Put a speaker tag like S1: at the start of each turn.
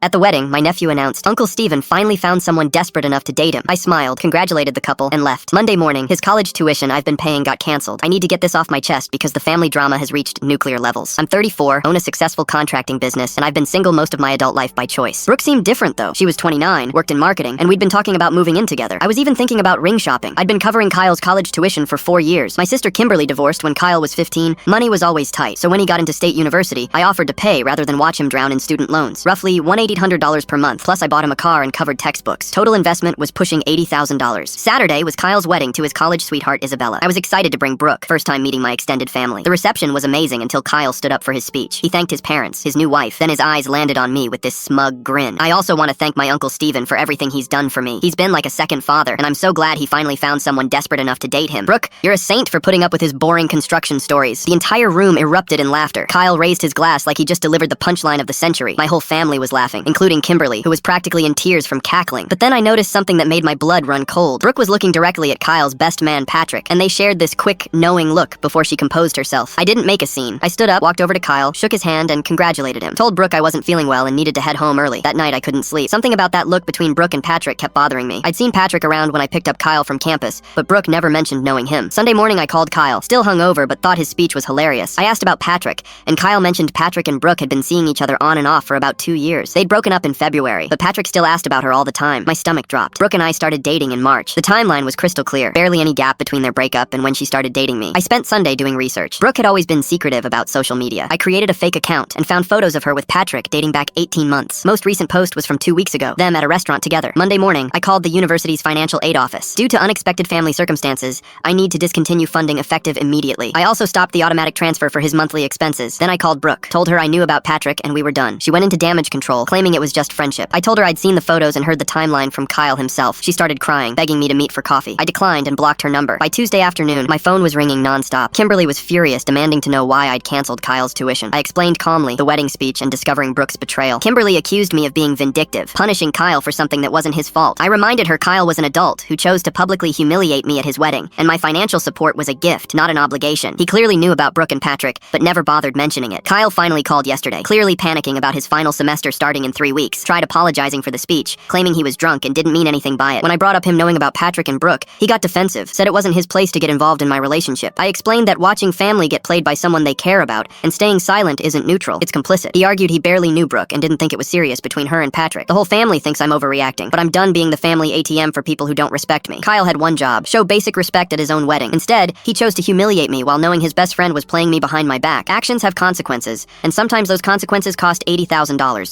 S1: At the wedding, my nephew announced, Uncle Steven finally found someone desperate enough to date him. I smiled, congratulated the couple, and left. Monday morning, his college tuition I've been paying got canceled. I need to get this off my chest because the family drama has reached nuclear levels. I'm 34, own a successful contracting business, and I've been single most of my adult life by choice. Brooke seemed different though. She was 29, worked in marketing, and we'd been talking about moving in together. I was even thinking about ring shopping. I'd been covering Kyle's college tuition for 4 years. My sister Kimberly divorced when Kyle was 15. Money was always tight, so when he got into state university, I offered to pay rather than watch him drown in student loans. Roughly $1,800 per month. Plus, I bought him a car and covered textbooks. Total investment was pushing $80,000. Saturday was Kyle's wedding to his college sweetheart, Isabella. I was excited to bring Brooke, first time meeting my extended family. The reception was amazing until Kyle stood up for his speech. He thanked his parents, his new wife, then his eyes landed on me with this smug grin. I also want to thank my Uncle Steven for everything he's done for me. He's been like a second father, and I'm so glad he finally found someone desperate enough to date him. Brooke, you're a saint for putting up with his boring construction stories. The entire room erupted in laughter. Kyle raised his glass like he just delivered the punchline of the century. My whole family was laughing, including Kimberly, who was practically in tears from cackling. But then I noticed something that made my blood run cold. Brooke was looking directly at Kyle's best man, Patrick, and they shared this quick, knowing look before she composed herself. I didn't make a scene. I stood up, walked over to Kyle, shook his hand, and congratulated him. Told Brooke I wasn't feeling well and needed to head home early. That night I couldn't sleep. Something about that look between Brooke and Patrick kept bothering me. I'd seen Patrick around when I picked up Kyle from campus, but Brooke never mentioned knowing him. Sunday morning I called Kyle, still hungover, but thought his speech was hilarious. I asked about Patrick, and Kyle mentioned Patrick and Brooke had been seeing each other on and off for about 2 years. They'd broken up in February, but Patrick still asked about her all the time. My stomach dropped. Brooke and I started dating in March. The timeline was crystal clear. Barely any gap between their breakup and when she started dating me. I spent Sunday doing research. Brooke had always been secretive about social media. I created a fake account and found photos of her with Patrick dating back 18 months. Most recent post was from 2 weeks ago, them at a restaurant together. Monday morning, I called the university's financial aid office. Due to unexpected family circumstances, I need to discontinue funding effective immediately. I also stopped the automatic transfer for his monthly expenses. Then I called Brooke, told her I knew about Patrick and we were done. She went into damage control, claiming it was just friendship. I told her I'd seen the photos and heard the timeline from Kyle himself. She started crying, begging me to meet for coffee. I declined and blocked her number. By Tuesday afternoon, my phone was ringing nonstop. Kimberly was furious, demanding to know why I'd canceled Kyle's tuition. I explained calmly the wedding speech and discovering Brooke's betrayal. Kimberly accused me of being vindictive, punishing Kyle for something that wasn't his fault. I reminded her Kyle was an adult who chose to publicly humiliate me at his wedding, and my financial support was a gift, not an obligation. He clearly knew about Brooke and Patrick, but never bothered mentioning it. Kyle finally called yesterday, clearly panicking about his final semester starting in 3 weeks. Tried apologizing for the speech, claiming he was drunk and didn't mean anything by it. When I brought up him knowing about Patrick and Brooke, he got defensive, said it wasn't his place to get involved in my relationship. I explained that watching family get played by someone they care about and staying silent isn't neutral, it's complicit. He argued he barely knew Brooke and didn't think it was serious between her and Patrick. The whole family thinks I'm overreacting, but I'm done being the family ATM for people who don't respect me. Kyle had one job, show basic respect at his own wedding. Instead, he chose to humiliate me while knowing his best friend was playing me behind my back. Actions have consequences, and sometimes those consequences cost $80,000.